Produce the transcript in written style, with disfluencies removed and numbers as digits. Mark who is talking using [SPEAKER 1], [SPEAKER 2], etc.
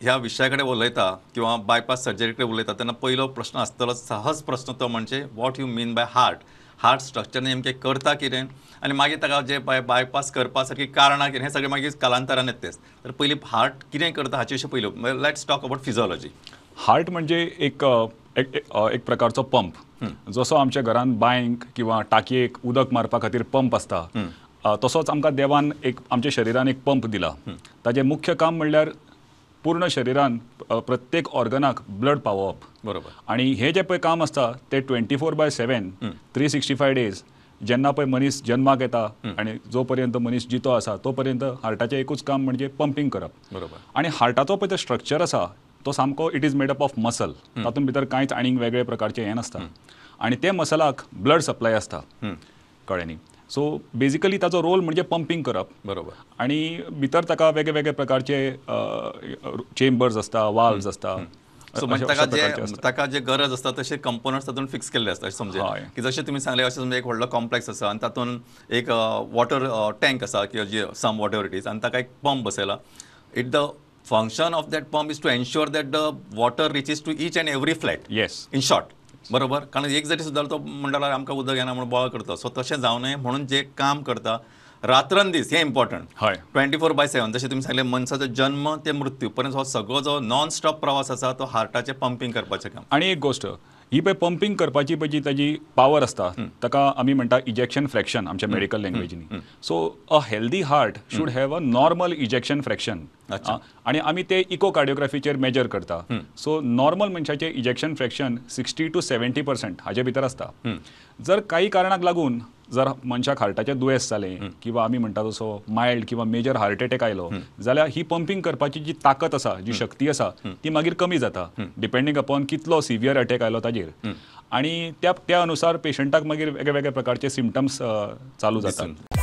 [SPEAKER 1] ह्या विशयाकडे उलयता किंवा बायपास सर्जरीकडे उलयता तेन्ना पयलो प्रश्न आसतलो सहज प्रश्न तो म्हणजे what you mean by heart structure नेमकें करता कितें आनी मागीर ताका जे बायपास करपा सारकी कारणां कितें हें सगळें मागीर कालांतरान येतेच. तर पयलीं हार्ट कितें करता हाचे विशीं पयलो let's talk about physiology.
[SPEAKER 2] Heart म्हणजे एक प्रकारचो पंप. जसो आमच्या घरान बांयक किंवा टाकयेक उदक मारपा खातीर पंप आसता, तसोच आमकां देवान आमच्या शरिरान एक पंप दिला. ताजें मुख्य काम म्हणल्यार पूर्ण शरिरान प्रत्येक ऑर्गनाक ब्लड पावोवप.
[SPEAKER 1] बरोबर.
[SPEAKER 2] आणि हे जे पळय काम आसता ते 24/7 365 डेज जेन्ना पळय मनीस जल्माक येता आनी जो पर्यंत मनीस जितो आसा तो पर्यंत हार्टाचें एकूच काम म्हणजे पंपिंग करप.
[SPEAKER 1] बरोबर.
[SPEAKER 2] आणि हार्टाचो पळय तो स्ट्रक्चर आसा तो सामको it is made up of muscle. तातूंत भितर कांयच आनीक वेगळे प्रकारचे हें नासता. आणि ते मसलाक ब्लड सप्लाय आसता. कळ्ळें न्ही. सो बेजिकली ताचो रोल म्हणजे पंपिंग करप.
[SPEAKER 1] बरोबर.
[SPEAKER 2] आणि भितर ताका वेगळे वेगळे प्रकारचे चेंबर्स आसता, वाल्व्स आसता.
[SPEAKER 1] सो म्हणजे ताका जे गरज आसता तशे कंपोनंट्स तातूंत फिक्स केल्ले आसता अशें समजा की जशें तुमी सांगले अशें समजा एक व्हडलो कॉम्प्लेक्स आसा आनी तातूंत एक वॉटर टँक आसा किंवा जे सम वॉटर इट इज आनी ताका एक पंप बसयला. It the function of that pump is to ensure that the water reaches to each and every flat.
[SPEAKER 2] Yes.
[SPEAKER 1] In short. बरोबर. कारण एक जरी सुद्दां तो म्हणटालो आमकां उदक येना म्हणून बोवाळ करता. सो तशें जावं नये म्हणून जे काम करता रात्रंदीस हें इम्पॉर्टंट.
[SPEAKER 2] हय.
[SPEAKER 1] 24/7 जशें तुमी सांगलें मनशाचो जन्म ते मृत्यू पर्यंत हो सगळो जो नॉन स्टॉप प्रवास आसा तो हार्टाचें पंपिंग करपाचें काम.
[SPEAKER 2] आणि एक गोश्ट ही पळय पंपिंग करपाची पळय जी ताजी पावर आसता ताका आमी म्हणटा इजेक्शन फ्रॅक्शन आमच्या मेडिकल लँग्वेजीनी. So a healthy heart should have a normal ejection fraction. आणि आमी ते इकोकार्डियोग्राफीचेर मेजर करता. सो नॉर्मल मनशाचें इजेक्शन फ्रॅक्शन 60 to 70% हाजे भितर आसता. जर काही कारणाक लागून जर मनशाक हार्टाचें दुयेंस जालें किंवा आमी म्हणटा तसो मायल्ड किंवा मेजर हार्ट अटॅक आयलो जाल्यार ही पंपिंग करपाची जी ताकद आसा, जी शक्ती आसा ती मागीर कमी जाता डिपेंडींग अपॉन कितलो सिवियर अटॅक आयलो ताजेर. आणि त्या अनुसार पेशंटाक मागीर वेगळे वेगळे प्रकारचे सिमटम्स चालू जातात.